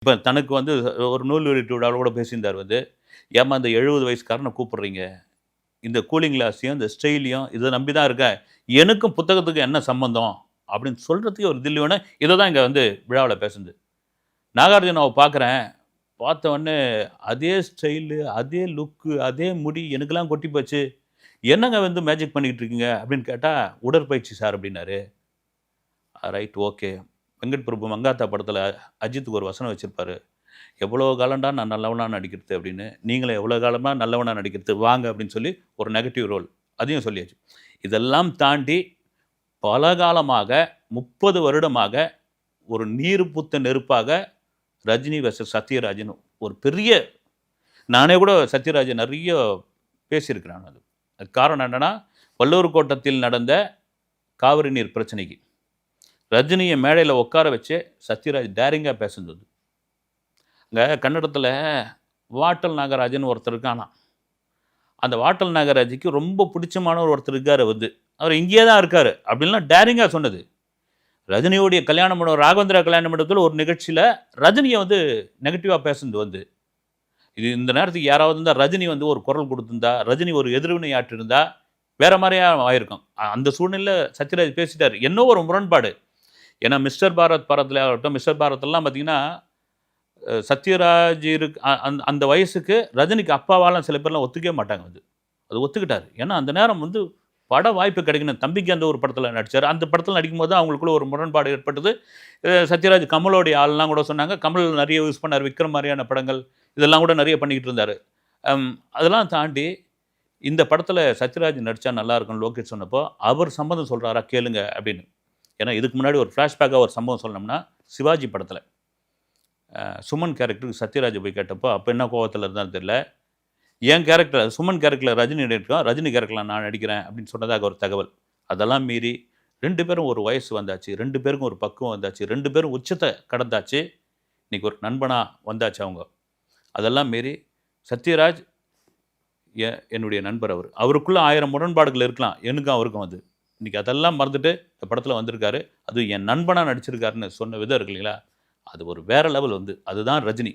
இப்ப தனக்கு வந்து ஒரு நூல் வெளியீட்டு விழாவுல கூட பேசியிருந்தார் வந்து, "ஏம்மா இந்த 70 வயசுக்காரன கூப்பிடுறீங்க? இந்த கூலிங் கிளாஸையும், இந்த ஸ்டைலையும் இத நம்பி தான் இருக்கேன். எனக்கும் புத்தகத்துக்கும் என்ன சம்மந்தம்?" அப்படின்னு சொல்றதுக்கே ஒரு தில்லு வேணும். இத தான் இங்க வந்து விழாவுல பேசுனது. நாகார்ஜுனாவ பார்க்குறேன். பார்த்த உடனே அதே ஸ்டைலு, அதே லுக்கு, அதே முடி எனக்கெல்லாம் கொட்டி போச்சு. "என்னங்க வந்து மேஜிக் பண்ணிக்கிட்டு இருக்கீங்க?" அப்படின்னு கேட்டா, "உடற்பயிற்சி சார்" அப்படின்னாரு. Right okay. வெங்கட் பிரபு மங்காத்தா படத்துல அஜித்துக்கு ஒரு வசனம் வச்சிருப்பாரு. "எவ்வளோ காலம்டா நான் நல்லவனா நடிக்கிறது" அப்படின்னு. "நீங்களும் எவ்வளோ காலமா நல்லவனா நடிக்கிறது வாங்க" அப்படின்னு சொல்லி ஒரு நெகட்டிவ் ரோல். அதையும் சொல்லியாச்சு. இதெல்லாம் தாண்டி பல காலமாக 30 வருடமாக ஒரு நீர் பூத்த நெருப்பாக ரஜினி வெர்சஸ் சத்யராஜ்ன்னு ஒரு பெரிய நானே கூட சத்யராஜ நெறைய பேசியிருக்கிறேன் அது. அதுக்கு காரணம் என்னன்னா, வள்ளுவர் கோட்டத்தில் நடந்த காவிரி நீர் பிரச்சனைக்கு. ரஜினிய மேடையில உட்கார வச்சு சத்யராஜ் டேரிங்கா பேசுனது. அங்க கன்னடத்துல வாட்டல் நாகராஜன்னு ஒருத்தர் இருக்கானாம். அந்த வாட்டல் நாகராஜுக்கு ரொம்ப பிடிச்சமானவர் ஒருத்தர் இருக்காரு வந்து. அவர் இங்கேயே தான் இருக்காரு. அப்படின்லாம் டேரிங்கா சொன்னது. ரஜினியுடைய கல்யாண மண்டபம் ராகவேந்திரா கல்யாண மண்டபத்தில ஒரு நிகழ்ச்சியில ரஜினிய வந்து நெகட்டிவா பேசுனது வந்து. இது இந்த நேரத்துக்கு யாராவது இருந்தா ரஜினி வந்து ஒரு குரல் குடுத்திருந்தா, ரஜினி ஒரு எதிர்வினை ஆற்றியிருந்தா, வேற மாரியா ஆயிருக்கும். அந்த சூழ்நிலையில சத்யராஜ் பேசிட்டாரு. என்ன ஒரு முரண்பாடு. ஏன்னா மிஸ்டர் பாரத் படத்துல ஆகட்டும், மிஸ்டர் பாரத்லாம் பார்த்தீங்கன்னா, சத்யராஜ் அந்த வயசுக்கு ரஜினிக்கு அப்பாவாலாம் சில பேர்லாம் ஒத்துக்கவே மாட்டாங்க அது. அது ஒத்துக்கிட்டாரு. ஏன்னா அந்த நேரம் வந்து பட வாய்ப்பு கிடைக்கணும். தம்பிக்கு அந்த ஒரு படத்துல நடிச்சாரு. அந்த படத்துல நடிக்கும்போது தான் அவங்களுக்குள்ள ஒரு முரண்பாடு ஏற்பட்டது. சத்யராஜ் கமலோடைய ஆள்லாம் கூட சொன்னாங்க. கமல் நெறைய யூஸ் பண்ணாரு. விக்ரம் மாரியான படங்கள் இதெல்லாம் கூட நெறைய பண்ணிக்கிட்டு இருந்தாரு. அதெல்லாம் தாண்டி இந்த படத்துல சத்யராஜ் நடிச்சா நல்லா இருக்கும்னு லோகேஷ் சொன்னப்போ, அவர் சம்மதம் சொல்றாரா கேளுங்க அப்படின்னு. ஏன்னா இதுக்கு முன்னாடி ஒரு ஃபிளாஷ்பேக்கா ஒரு சம்பவம் சொல்லணும்னா, சிவாஜி படத்துல சுமன் கேரக்டருக்கு சத்யராஜ் போய் கேட்டப்போ, அப்ப என்ன கோவத்துல இருந்தாருன்னு தெரியல. என் கேரக்டர் சுமன் கேரக்டர்ல ரஜினி நடிக்கிறான். ரஜினி கேரக்டர்ல நான் நடிக்கிறேன் அப்படின்னு சொன்னதாக ஒரு தகவல். அதெல்லாம் மீறி 2 பேரும் ஒரு வயசு வந்தாச்சு. 2 பேருக்கும் ஒரு பக்குவம் வந்தாச்சு. 2 பேரும் உச்சத்த கடந்தாச்சு. இன்னைக்கு ஒரு நண்பனா வந்தாச்சு அவங்க. அதெல்லாம் மீறி சத்யராஜ் என்னுடைய நண்பர் அவரு. அவருக்குள்ள 1000 முரண்பாடுகள் இருக்கலாம். எனக்கும் அவருக்கும் அது. இன்னைக்கு அதெல்லாம் மறந்துட்டு இந்த படத்துல வந்திருக்காரு. அதுவும் என் நண்பனா நடிச்சிருக்காருன்னு சொன்ன விதம் இருக்கு இல்லைங்களா? அது ஒரு வேற லெவல் வந்து. அதுதான் ரஜினி.